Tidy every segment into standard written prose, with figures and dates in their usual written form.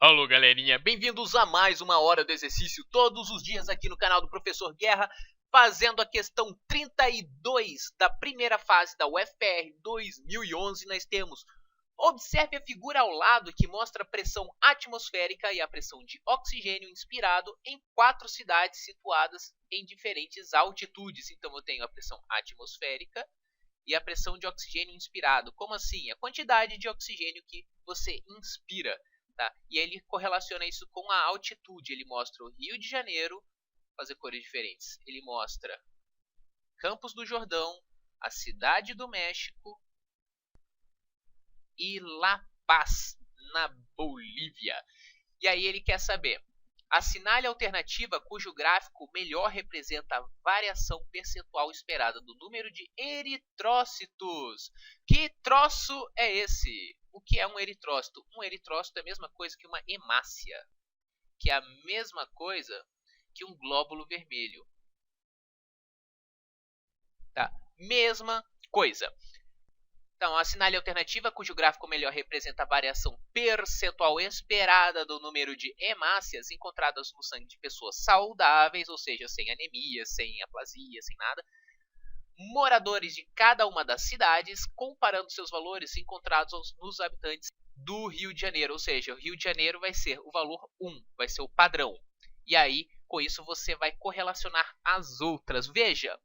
Alô galerinha, bem-vindos a mais uma hora do exercício todos os dias aqui no canal do Professor Guerra, fazendo a questão 32 da primeira fase da UFPR 2011. Nós temos, observe a figura ao lado que mostra a pressão atmosférica e a pressão de oxigênio inspirado em 4 cidades situadas em diferentes altitudes. Então eu tenho a pressão atmosférica e a pressão de oxigênio inspirado. Como assim? A quantidade de oxigênio que você inspira. Tá? E ele correlaciona isso com a altitude. Ele mostra o Rio de Janeiro, fazer cores diferentes. Ele mostra Campos do Jordão, a Cidade do México e La Paz, na Bolívia. E aí ele quer saber, assinale a alternativa cujo gráfico melhor representa a variação percentual esperada do número de eritrócitos. Que troço é esse? O que é um eritrócito? Um eritrócito é a mesma coisa que uma hemácia, que é a mesma coisa que um glóbulo vermelho. Tá? Mesma coisa. Então, assinale a alternativa cujo gráfico melhor representa a variação percentual esperada do número de hemácias encontradas no sangue de pessoas saudáveis, ou seja, sem anemia, sem aplasia, sem nada, moradores de cada uma das cidades, comparando seus valores encontrados nos habitantes do Rio de Janeiro. Ou seja, o Rio de Janeiro vai ser o valor 1, vai ser o padrão. E aí, com isso, você vai correlacionar as outras. Veja,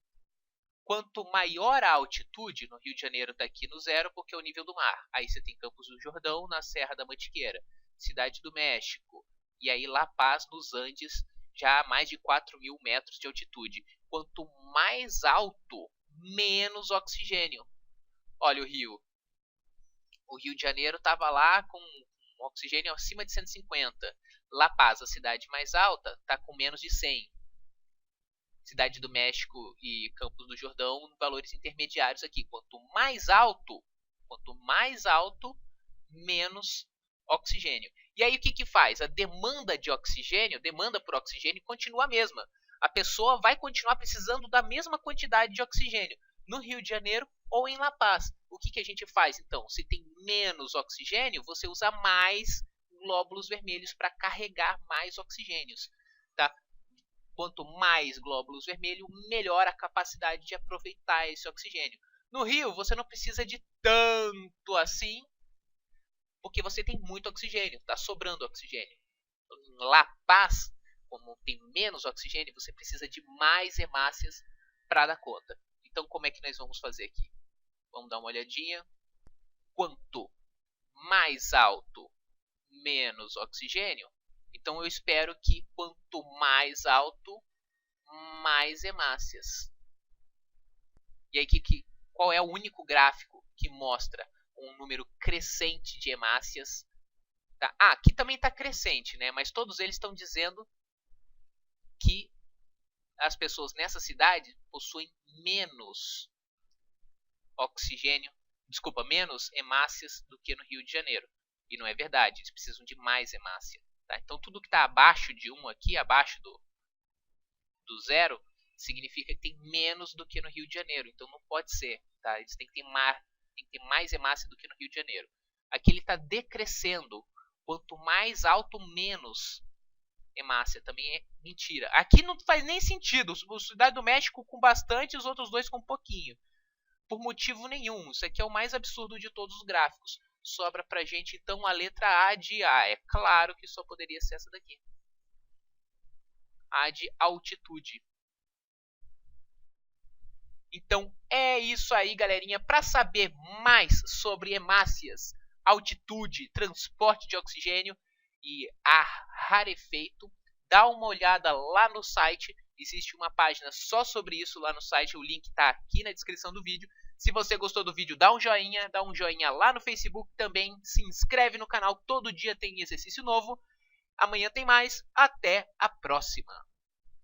quanto maior a altitude, no Rio de Janeiro está aqui no 0, porque é o nível do mar. Aí você tem Campos do Jordão, na Serra da Mantiqueira, Cidade do México, e aí La Paz, nos Andes, já a mais de 4.000 metros de altitude. Quanto mais alto, menos oxigênio. Olha o Rio. O Rio de Janeiro estava lá com oxigênio acima de 150. La Paz, a cidade mais alta, está com menos de 100. Cidade do México e Campos do Jordão, valores intermediários aqui. Quanto mais alto, menos oxigênio. E aí o que faz? A demanda de oxigênio, demanda por oxigênio continua a mesma. A pessoa vai continuar precisando da mesma quantidade de oxigênio no Rio de Janeiro ou em La Paz. O que a gente faz então? Se tem menos oxigênio, você usa mais glóbulos vermelhos para carregar mais oxigênios. Tá? Quanto mais glóbulos vermelhos, melhor a capacidade de aproveitar esse oxigênio. No Rio, você não precisa de tanto assim, porque você tem muito oxigênio, está sobrando oxigênio. Em La Paz, como tem menos oxigênio, você precisa de mais hemácias para dar conta. Então, como é que nós vamos fazer aqui? Vamos dar uma olhadinha. Quanto mais alto, menos oxigênio. Então eu espero que quanto mais alto, mais hemácias. E aí qual é o único gráfico que mostra um número crescente de hemácias? Tá? Ah, aqui também está crescente, né? Mas todos eles estão dizendo que as pessoas nessa cidade possuem menos oxigênio, menos hemácias do que no Rio de Janeiro. E não é verdade, eles precisam de mais hemácia. Tá? Então tudo que está abaixo de 1 aqui, abaixo do 0, significa que tem menos do que no Rio de Janeiro. Então não pode ser. Tá? Eles têm que ter mais hemácia do que no Rio de Janeiro. Aqui ele está decrescendo. Quanto mais alto, menos hemácia. Também é mentira. Aqui não faz nem sentido. O Cidade do México com bastante, os outros dois com pouquinho. Por motivo nenhum. Isso aqui é o mais absurdo de todos os gráficos. Sobra pra gente então a letra A de A. É claro que só poderia ser essa daqui. A de altitude. Então é isso aí, galerinha. Para saber mais sobre hemácias, altitude, transporte de oxigênio e ar rarefeito, dá uma olhada lá no site. Existe uma página só sobre isso lá no site. O link está aqui na descrição do vídeo. Se você gostou do vídeo, dá um joinha lá no Facebook também, se inscreve no canal, todo dia tem exercício novo. Amanhã tem mais, até a próxima!